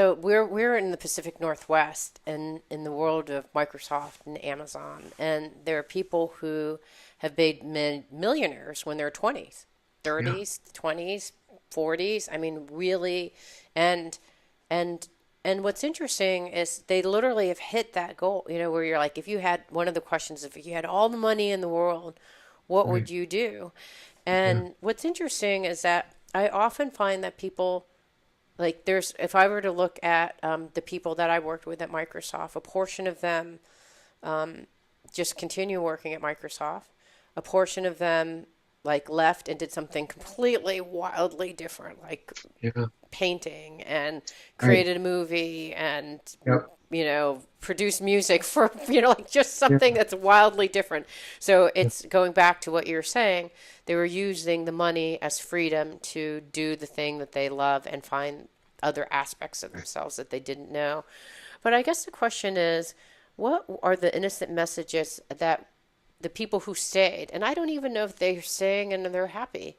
So we're in the Pacific Northwest and in the world of Microsoft and Amazon, and there are people who have made millionaires when they're 20s, Yeah. 30s, 20s, 40s. I mean, really, and and and what's interesting is they literally have hit that goal. Where you're like, if you had one of the questions, if you had all the money in the world, what Right. would you do? Yeah. And what's interesting is that I often find that people like if I were to look at the people that I worked with at Microsoft, a portion of them just continue working at Microsoft. A portion of them like left and did something completely wildly different, like Yeah. painting and Right. created a movie and Yep. produced music for like just Yeah. something that's wildly different. So it's going back to what you're saying. They were using the money as freedom to do the thing that they love and find other aspects of themselves that they didn't know. But I guess the question is, what are the innocent messages that the people who stayed, and I don't even know if they're staying and they're happy,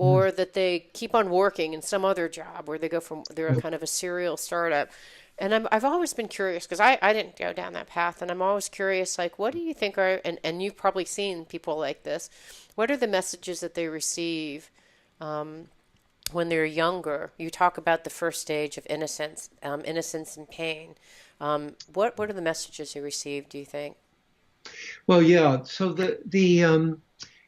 Mm. or that they keep on working in some other job where they're a Yeah. kind of a serial startup. And I've always been curious because I didn't go down that path. And I'm always curious, like, what do you think are, and you've probably seen people like this, what are the messages that they receive when they're younger? You talk about the first stage of innocence, innocence and pain. What are the messages you receive, do you think? Well, yeah. So the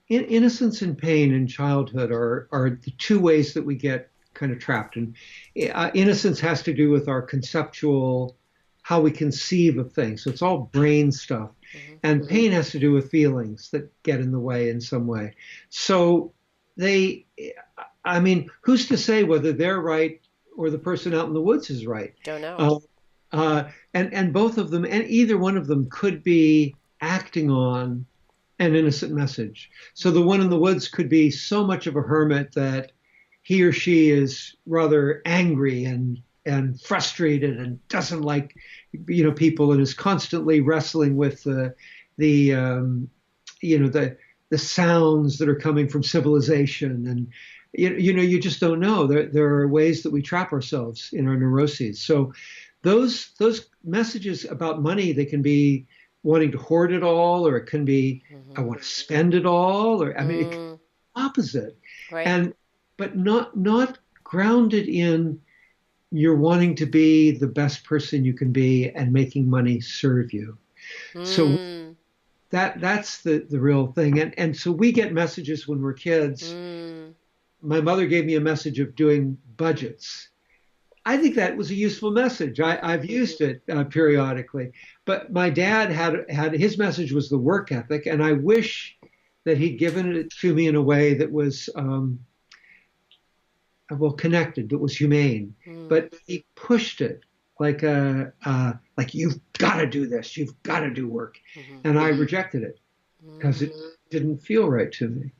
innocence and pain in childhood are the two ways that we get kind of trapped. And innocence has to do with our conceptual, how we conceive of things. So it's all brain stuff. Hmm. And pain has to do with feelings that get in the way in some way. So they, I mean, who's to say whether they're right or the person out in the woods is right? Don't know. Uh, and both of them, and either one of them could be acting on an innocent message. So the one in the woods could be so much of a hermit that he or she is rather angry and frustrated and doesn't like people and is constantly wrestling with the you know the sounds that are coming from civilization. And you just don't know. There are ways that we trap ourselves in our neuroses. So those messages about money, they can be wanting to hoard it all, or it can be I Hmm. want to spend it all, or I mean it can Mm, be opposite. right. And but not grounded in you're wanting to be the best person you can be and making money serve you. So Mm, that's the real thing. And so we get messages when we're kids. mm, My mother gave me a message of doing budgets. I think that was a useful message. I've used it periodically, but my dad had his message was the work ethic, and I wish that he'd given it to me in a way that was well connected, that was humane. mm, But he pushed it like you've got to do this, you've got to do work, mhm, and I rejected it because it mm. didn't feel right to me.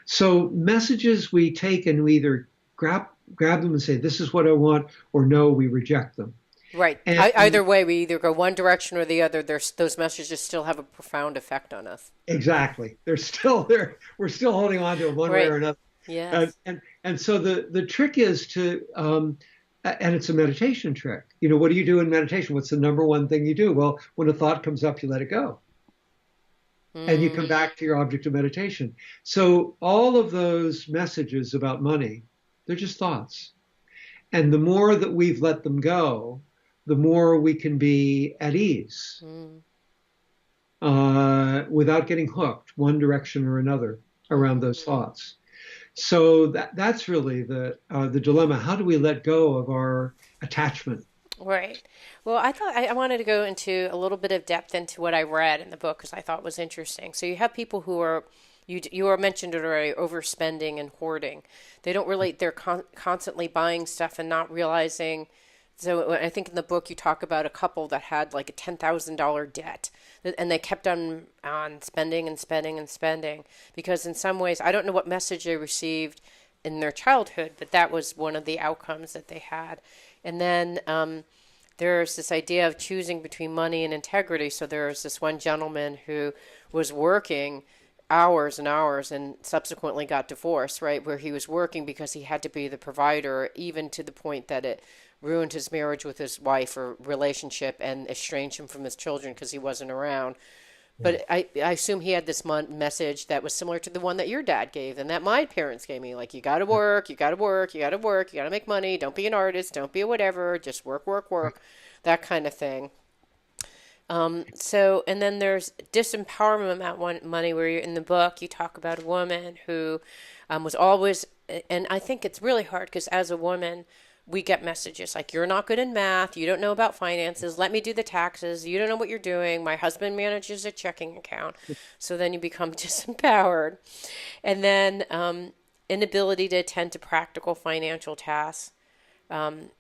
So messages we take and we either grab them and say this is what I want, or no, we reject them. Right. And Either way, we either go one direction or the other. Those messages still have a profound effect on us. exactly, they're still there. We're still holding on to them one way Right. or another. Yes. And so the trick is to and it's a meditation trick. What do you do in meditation? What's the number one thing you do? Well, when a thought comes up, you let it go and you come Mm, back to your object of meditation. So all of those messages about money, they're just thoughts. And the more that we've let them go, the more we can be at ease mm, without getting hooked one direction or another around mhm. those thoughts. So that's really the dilemma. How do we let go of our attachment? Right. Well, I thought I wanted to go into a little bit of depth into what I read in the book because I thought was interesting. So you have people who are you are mentioned it already, overspending and hoarding. They don't relate. They're constantly buying stuff and not realizing. So I think in the book you talk about a couple that had like a $10,000 debt, and they kept on spending and spending and spending because in some ways I don't know what message they received in their childhood, but that was one of the outcomes that they had. And then there's this idea of choosing between money and integrity. So there's this one gentleman who was working hours and hours and subsequently got divorced, right? Where he was working because he had to be the provider, even to the point that it ruined his marriage with his wife or relationship and estranged him from his children because he wasn't around. Yeah. But I assume he had this message that was similar to the one that your dad gave and that my parents gave me. Like, you got to work, you got to work, you got to work, you got to make money. Don't be an artist. Don't be a whatever. Just work, work, work. That kind of thing. So, and then there's disempowerment about money, where you're in the book, you talk about a woman who was always, and I think it's really hard because as a woman, we get messages like, you're not good in math, you don't know about finances, let me do the taxes, you don't know what you're doing, my husband manages a checking account. So then you become disempowered. And then inability to attend to practical financial tasks,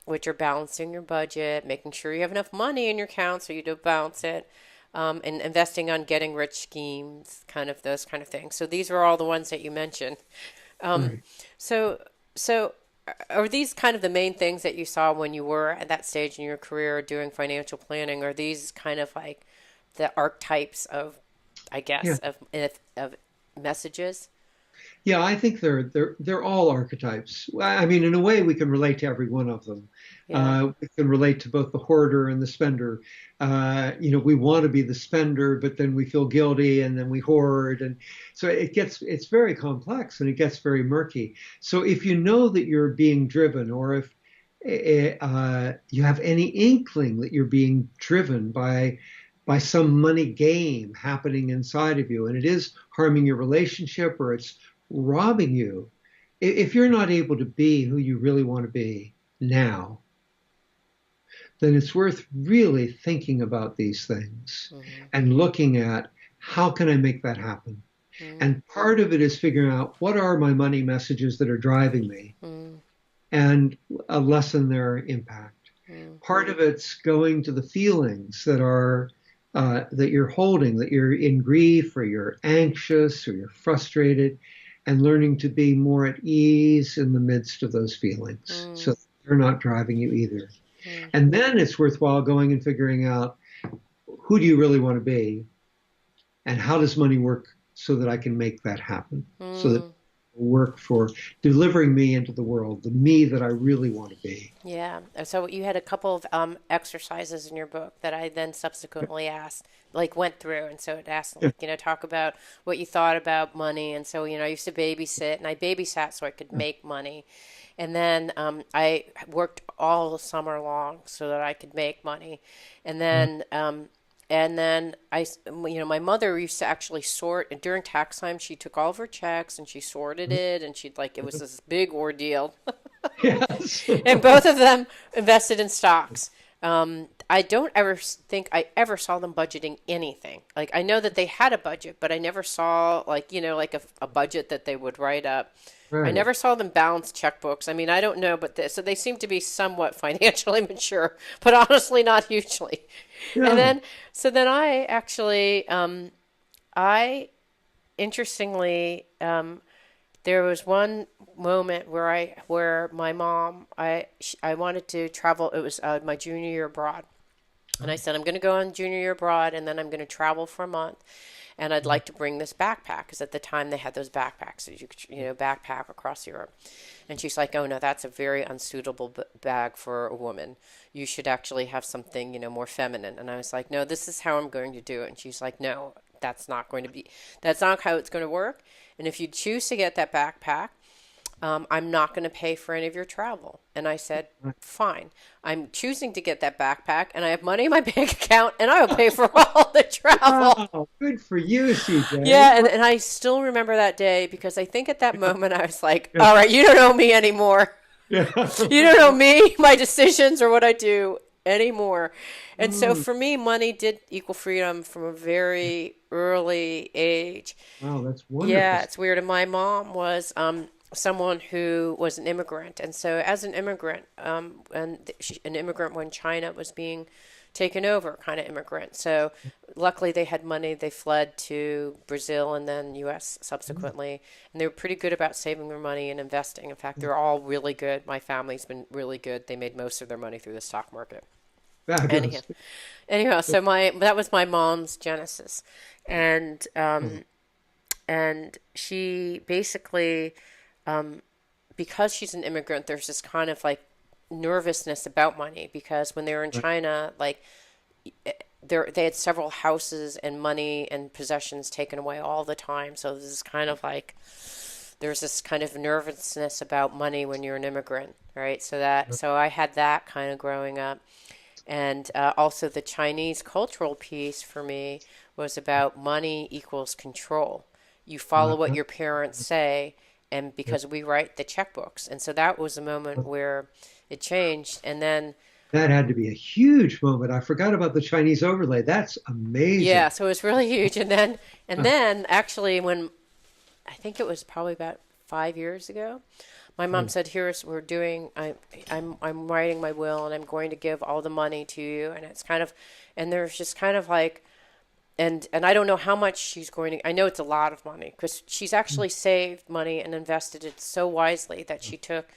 which are balancing your budget, making sure you have enough money in your account so you don't bounce it, and investing on getting rich schemes, kind of those kind of things. So these are all the ones that you mentioned. Right. So, so are these kind of the main things that you saw when you were at that stage in your career doing financial planning? Are these kind of like the archetypes of, I Yeah. guess, of messages? Yeah, I think they're all archetypes. I mean, in a way, we can relate to every one of them. Yeah. We can relate to both the hoarder and the spender. We want to be the spender, but then we feel guilty, and then we hoard, and so it's very complex and it gets very murky. So if you know that you're being driven, or if you have any inkling that you're being driven by some money game happening inside of you, and it is harming your relationship or it's robbing you, if you're not able to be who you really want to be now, then it's worth really thinking about these things Mm-hmm. and looking at how can I make that happen? And part of it is figuring out what are my money messages that are driving me Mm-hmm. and lessen their impact. Part of it's going to the feelings that you're holding, that you're in grief or you're anxious or you're frustrated, and learning to be more at ease in the midst of those feelings so they're not driving you either. Mm-hmm. And then it's worthwhile going and figuring out, who do you really want to be, and how does money work so that I can make that happen, so that Mm-hmm. it will work for delivering me into the world, the me that I really want to be. Yeah. So you had a couple of exercises in your book that I then subsequently asked, like went through. And so it asked, Yeah. like, talk about what you thought about money. And so, I used to babysit and I babysat so I could make money. And then I worked all summer long so that I could make money. And then my mother used to actually sort during tax time. She took all of her checks and she sorted it, and she'd like, it was this big ordeal. Yes. And both of them invested in stocks. I don't ever think I ever saw them budgeting anything. Like, I know that they had a budget, but I never saw like a budget that they would write up. I Right. never saw them balance checkbooks. I mean, I don't know, but so they seem to be somewhat financially mature, but honestly not hugely. And Yeah. then, so then I actually, I interestingly, there was one moment where my mom, I wanted to travel. It was my junior year abroad, and I said, I'm going to go on junior year abroad, and then I'm going to travel for a month, and I'd like to bring this backpack because at the time they had those backpacks that you could, backpack across Europe. And she's like, oh no, that's a very unsuitable bag for a woman. You should actually have something, more feminine. And I was like, no, this is how I'm going to do it. And she's like, no, that's not how it's going to work. And if you choose to get that backpack, I'm not going to pay for any of your travel. And I said, fine. I'm choosing to get that backpack, and I have money in my bank account, and I will pay for all the travel. Oh, good for you, CJ. Yeah, and I still remember that day because I think at that moment I was like, Yeah. all right, you don't know me anymore. Yeah. You don't know me, my decisions, or what I do anymore. And so Mm. for me, money did equal freedom from a very early age. Wow, that's wonderful. Yeah, it's weird. And my mom was someone who was an immigrant. And so as an immigrant, an immigrant when China was being taken over, kind of immigrant. So luckily they had money. They fled to Brazil and then U.S. subsequently. And they were pretty good about saving their money and investing. In fact, they're all really good. My family's been really good. They made most of their money through the stock market. Anyhow, Fabulous. so that was my mom's genesis. And and she basically, because she's an immigrant, there's this kind of like, nervousness about money because when they were in Right. China, like they had several houses and money and possessions taken away all the time. So this is kind of like there's this kind of nervousness about money when you're an immigrant, right? So I had that kind of growing up, and also the Chinese cultural piece for me was about money equals control. You follow what Uh, your parents say, and yeah. because we write the checkbooks, and so that was a moment where it changed, and then That had to be a huge moment. I forgot about the Chinese overlay. That's yeah, amazing. so it was really huge, and then actually when I think it was probably about 5 years ago. My mom said, "Here's we're doing. I'm writing my will, and I'm going to give all the money to you." And it's kind of, and there's just kind of like, and I don't know how much she's going to. I know it's a lot of money because she's actually saved money and invested it so wisely that she took.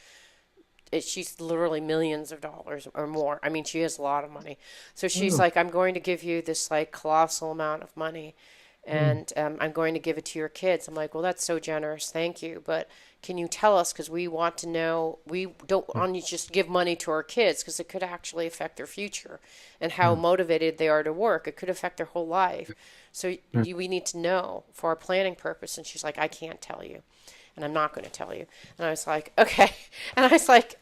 She's literally millions of dollars or more. I mean, she has a lot of money. So she's Oh, like, I'm going to give you this like colossal amount of money mm, and I'm going to give it to your kids. I'm like, well, that's so generous. Thank you. But can you tell us? Because we want to know, we don't yeah, want to just give money to our kids because it could actually affect their future and how yeah, motivated they are to work. It could affect their whole life. So yeah. we need to know for our planning purpose. And she's like, I can't tell you. And I'm not going to tell you. And I was like, okay. And I was like,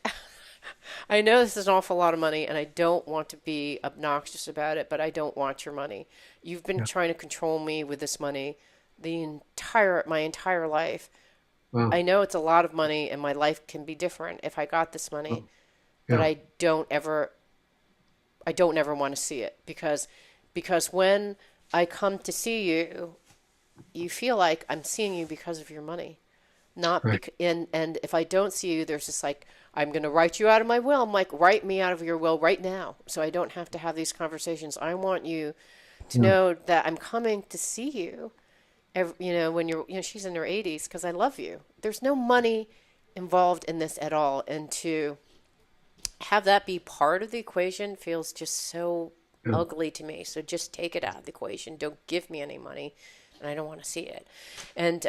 I know this is an awful lot of money and I don't want to be obnoxious about it, but I don't want your money. You've been Yeah. trying to control me with this money my entire life. Wow. I know it's a lot of money and my life can be different if I got this money, Oh, but yeah. I don't ever want to see it because when I come to see you, you feel like I'm seeing you because of your money. Not Right. and if I don't see you, there's just like I'm going to write you out of my will. I'm like, write me out of your will right now, so I don't have to have these conversations. I want you to Yeah. know that I'm coming to see you. When she's in her 80s because I love you. There's no money involved in this at all, and to have that be part of the equation feels just so Yeah. ugly to me. So just take it out of the equation. Don't give me any money, and I don't want to see it. And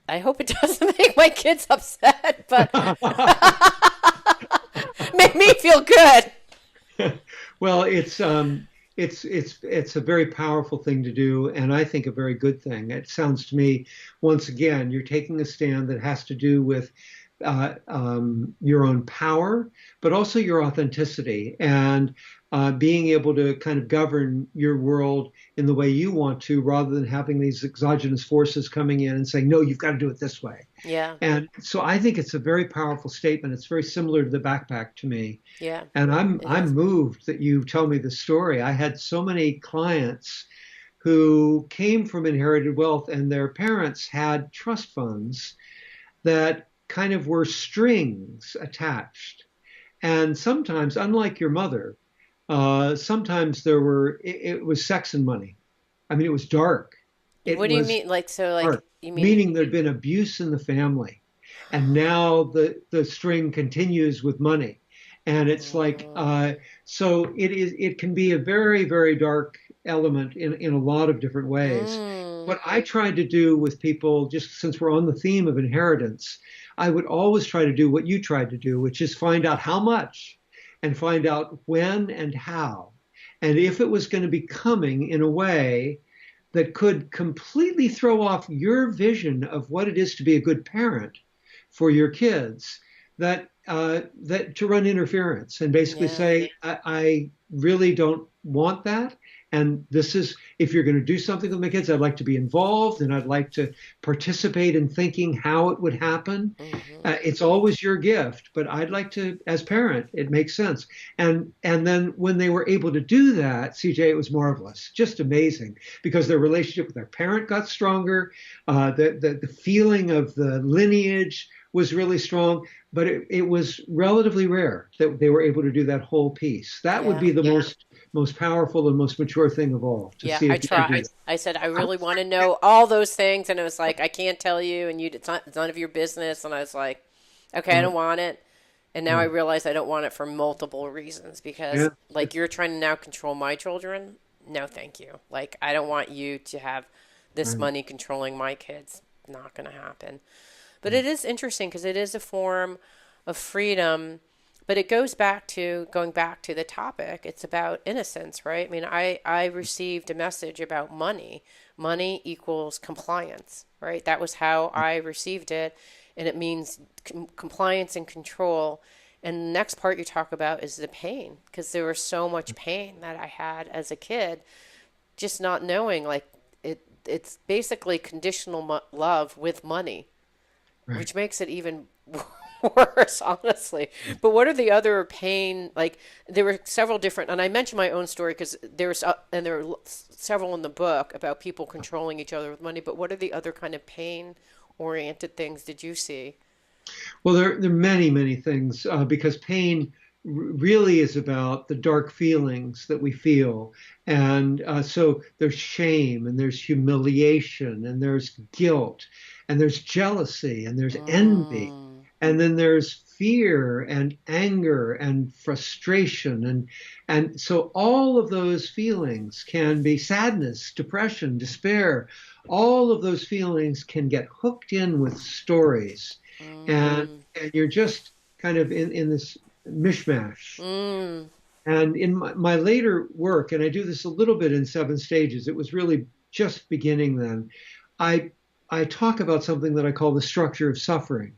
I hope it doesn't make my kids upset, but make me feel good. Well, it's a very powerful thing to do, and I think a very good thing. It sounds to me, once again, you're taking a stand that has to do with your own power, but also your authenticity and being able to kind of govern your world in the way you want to, rather than having these exogenous forces coming in and saying, "No, you've got to do it this way." Yeah, And so I think it's a very powerful statement. It's very similar to the backpack to me. yeah, And it I'm is. moved that you tell me the story. I had so many clients who came from inherited wealth and their parents had trust funds that kind of were strings attached. And sometimes, unlike your mother, sometimes it was sex and money. I mean, it was dark. It What do you was mean? Like, so, like, dark, you mean, meaning there'd been abuse in the family. And now the string continues with money. And it's like, mm, so it can be a very, very dark element in a lot of different ways. mm, What I tried to do with people, just since we're on the theme of inheritance, I would always try to do what you tried to do, which is find out how much and find out when and how. And if it was going to be coming in a way that could completely throw off your vision of what it is to be a good parent for your kids, that to run interference and basically yeah, say, I really don't want that. And this is, if you're going to do something with my kids, I'd like to be involved and I'd like to participate in thinking how it would happen. mm-hmm, It's always your gift, but I'd like to, as parent, it makes sense. And then when they were able to do that, CJ, it was marvelous, just amazing, because their relationship with their parent got stronger. The feeling of the lineage was really strong, but it was relatively rare that they were able to do that whole piece. That would yeah, be the most powerful and most mature thing of all, to yeah. see I if you could do tried. that. I said I really want to know all those things, and it was like I can't tell you, and it's none of your business. And I was like, okay, I Yeah, don't want it. And now I yeah, realize I don't want it for multiple reasons because, yeah, like, you're trying to now control my children. No, thank you. Like, I don't want you to have this right. money controlling my kids. Not going to happen. But it is interesting because it is a form of freedom, But it goes back to going back to the topic. It's about innocence, right? I mean, I received a message about money. Money equals compliance, right? That was how I received it. And it means compliance and control. And the next part you talk about is the pain, because there was so much pain that I had as a kid, just not knowing like it's basically conditional love with money, Right. which makes it even worse, honestly. But what are the other pain? Like there were several different, and I mentioned my own story because there's and there are several in the book about people controlling each other with money. But what are the other kind of pain-oriented things did you see? Well, there are many, many things because pain really is about the dark feelings that we feel. And so there's shame and there's humiliation and there's guilt and there's jealousy and there's envy. Mm, And then there's fear and anger and frustration. And so all of those feelings can be sadness, depression, despair. All of those feelings can get hooked in with stories. mm, And you're just kind of in this mishmash. mm, And in my later work, and I do this a little bit in Seven Stages, it was really just beginning then. I I talk about something that I call the structure of suffering.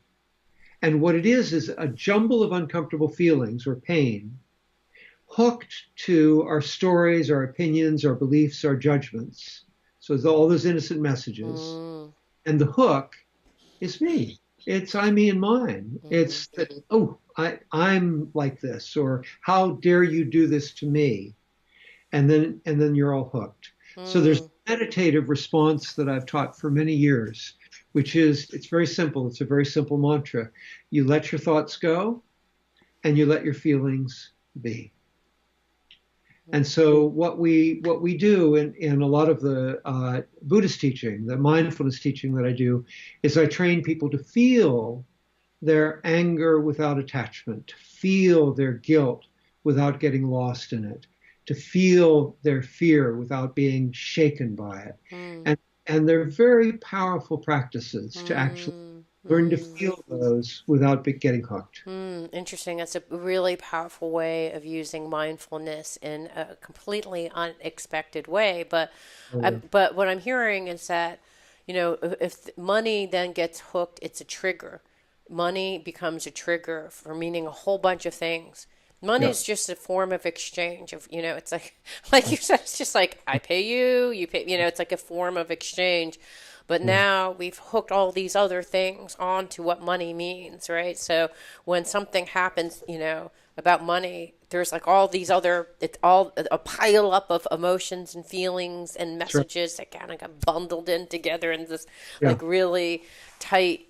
And what it is a jumble of uncomfortable feelings or pain hooked to our stories, our opinions, our beliefs, our judgments. So it's all those innocent messages. mm, And the hook is me. It's I, me, and mine. mm, It's that, oh, I'm like this, or how dare you do this to me? And then you're all hooked. So there's mm, a meditative response that I've taught for many years, which is it's very simple. It's a very simple mantra. You let your thoughts go and you let your feelings be. And so what we do in a lot of the Buddhist teaching, the mindfulness teaching that I do, is I train people to feel their anger without attachment, to feel their guilt without getting lost in it, to feel their fear without being shaken by it. mm, And and they're very powerful practices to actually mm, learn to mm. feel those without getting hooked. Interesting. That's a really powerful way of using mindfulness in a completely unexpected way. But what I'm hearing is that, if money then gets hooked, it's a trigger. Money becomes a trigger for meaning a whole bunch of things. Money Yeah, is just a form of exchange of, it's like, like you said, it's just like I pay you, you pay, it's like a form of exchange. But yeah, now we've hooked all these other things onto what money means, right? So when something happens, about money, there's like all these other, it's all a pile up of emotions and feelings and that's right. messages that kind of got bundled in together in this Yeah, like really tight,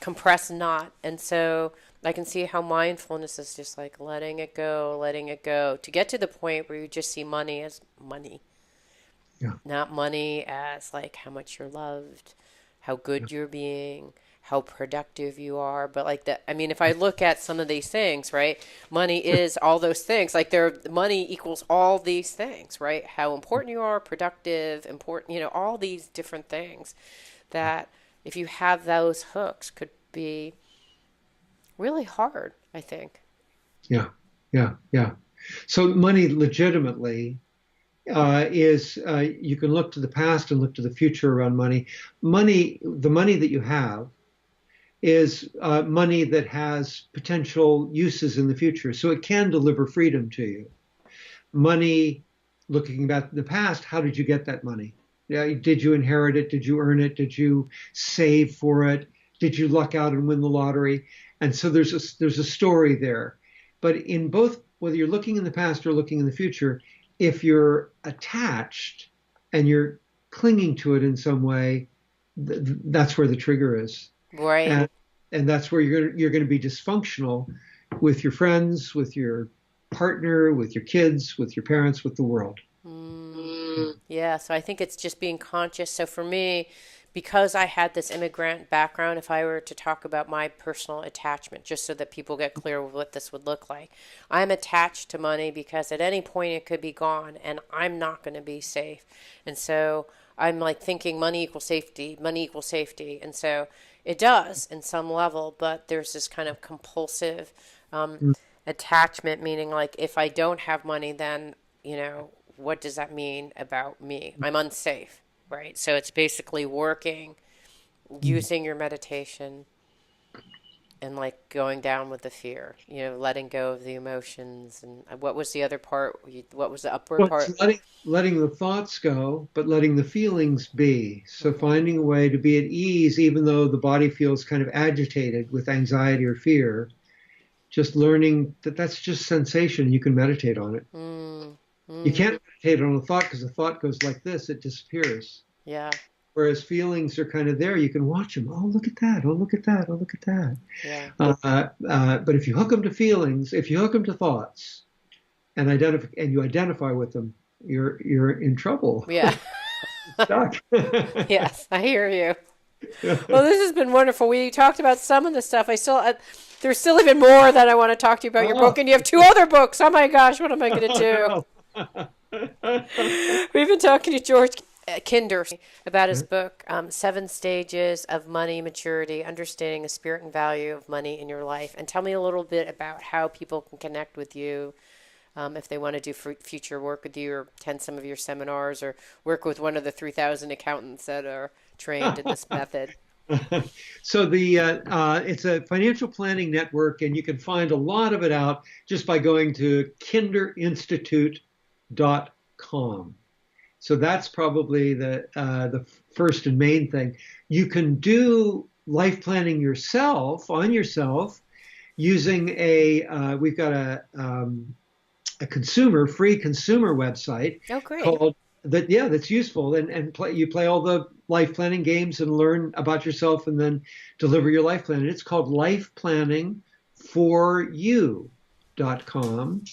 compressed knot. And so I can see how mindfulness is just like letting it go to get to the point where you just see money as money, yeah, not money as like how much you're loved, how yeah, good you're being, how productive you are. But like that, I mean, if I look at some of these things, right? Money is all those things. Like money equals all these things, right? How important you are, productive, important, all these different things that if you have those hooks could be really hard, I think. yeah, yeah, yeah. So money legitimately is you can look to the past and look to the future around money. The money that you have is money that has potential uses in the future. So it can deliver freedom to you. Money, looking back in the past, how did you get that money? Yeah, did you inherit it? Did you earn it? Did you save for it? Did you luck out and win the lottery? And so there's a story there. But in both, whether you're looking in the past or looking in the future, if you're attached and you're clinging to it in some way, that's where the trigger is, Right. and and that's where you're going to be dysfunctional with your friends, with your partner, with your kids, with your parents, with the world. Mm. Yeah, so I think it's just being conscious. So for me, because I had this immigrant background, if I were to talk about my personal attachment, just so that people get clear with what this would look like, I'm attached to money because at any point it could be gone and I'm not going to be safe. And so I'm like thinking money equals safety, money equals safety. And so it does in some level, but there's this kind of compulsive, um, attachment, meaning like if I don't have money, then, what does that mean about me? I'm unsafe, right? So it's basically working, using your meditation, and like going down with the fear, letting go of the emotions. And what was the other part? What was the upward Well, part? it's letting the thoughts go, but letting the feelings be. So finding a way to be at ease, even though the body feels kind of agitated with anxiety or fear. Just learning that that's just sensation. You can meditate on it. Mm, You mm, can't meditate on a thought because the thought goes like this, it disappears. yeah, Whereas feelings are kind of there. You can watch them. Oh, look at that. Oh, look at that. Oh, look at that. yeah, But if you hook them to feelings, if you hook them to thoughts and you identify with them, you're in trouble. yeah. Stuck. Yes, I hear you. Well, this has been wonderful. We talked about some of the stuff. There's still even more that I want to talk to you about your book, Oh, and you have two other books. Oh my gosh, what am I going to do? no. We've been talking to George Kinder about his book, 7 Stages of Money Maturity, Understanding the Spirit and Value of Money in Your Life. And tell me a little bit about how people can connect with you if they want to do future work with you or attend some of your seminars or work with one of the 3,000 accountants that are trained in this method. So it's a financial planning network, and you can find a lot of it out just by going to kinderinstitute.com. So that's probably the first and main thing. You can do life planning on yourself using we've got a free consumer website Oh, great. called that. Yeah, that's useful. And you play all the life planning games and learn about yourself and then deliver your life plan. And it's called lifeplanningforyou.com.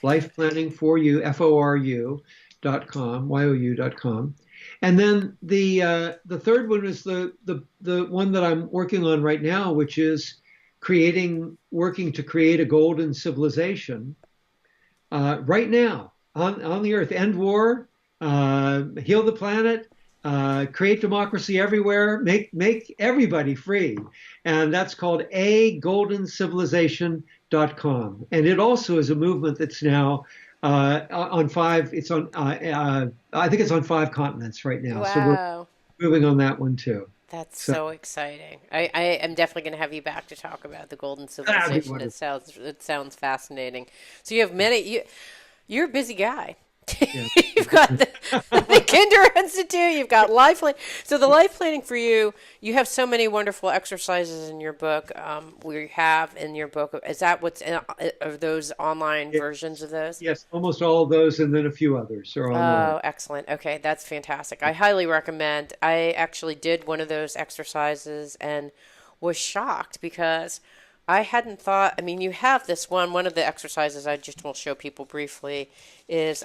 Lifeplanningforyou, FORU.com, YOU.com. And then the third one is the one that I'm working on right now, which is working to create a golden civilization right now on the earth. End war, heal the planet, create democracy everywhere, make everybody free. And that's called agoldencivilization.com. And it also is a movement that's now on five. It's on. I think it's on 5 continents right now. So we're Wow. moving on that one too. That's So so exciting. I am definitely going to have you back to talk about the golden that'd be civilization. wonderful. It sounds fascinating. So you have you're a busy guy. Yeah. You've got the Kinder Institute. You've got life planning. So the life planning for you, you have so many wonderful exercises in your book. We have in your book. Is that are those online Yeah. versions of those? Yes, almost all of those, and then a few others are online. Oh, excellent. Okay, that's fantastic. I highly recommend. I actually did one of those exercises and was shocked because I hadn't thought. I mean, you have this one of the exercises I just will show people briefly is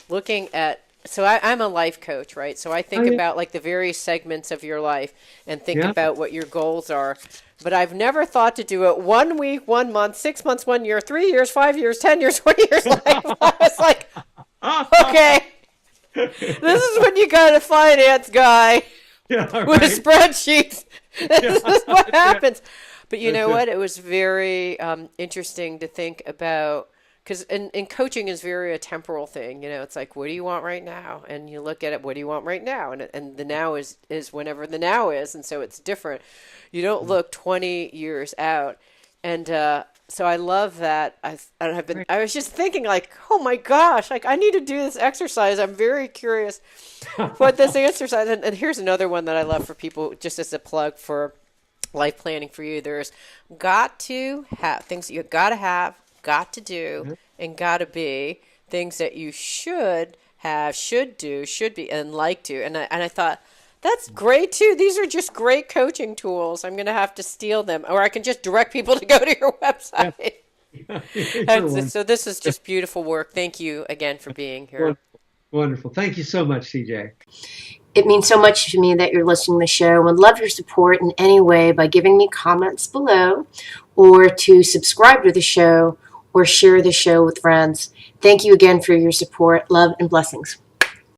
looking at. So I'm a life coach, right? So I Oh think yeah, about like the various segments of your life and think yeah. about what your goals are. But I've never thought to do it 1 week, 1 month, 6 months, 1 year, 3 years, 5 years, 10 years, 20 years. Life. I was like, okay, this is when you got a finance guy Yeah, with a right. spreadsheet. Yeah, This is what that's it. happens. But you That's know it. what? It was very interesting to think about because in coaching is very a temporal thing. It's like, what do you want right now? And you look at it, what do you want right now? And the now is whenever the now is. And so it's different. You don't look 20 years out. And so I love that. Right. I was just thinking like, oh my gosh, like I need to do this exercise. I'm very curious what this exercise. And here's another one that I love for people, just as a plug for life planning for you. There's got to have things that you got to have, got to do, Mhm. and got to be things that you should have, should do, should be, and like to. And I thought that's great too. These are just great coaching tools. I'm going to have to steal them, or I can just direct people to go to your Yeah. website. You're So this is just beautiful work. Thank you again for being here. wonderful. Wonderful. Thank you so much, CJ. It means so much to me that you're listening to the show and would love your support in any way by giving me comments below or to subscribe to the show or share the show with friends. Thank you again for your support. Love and blessings.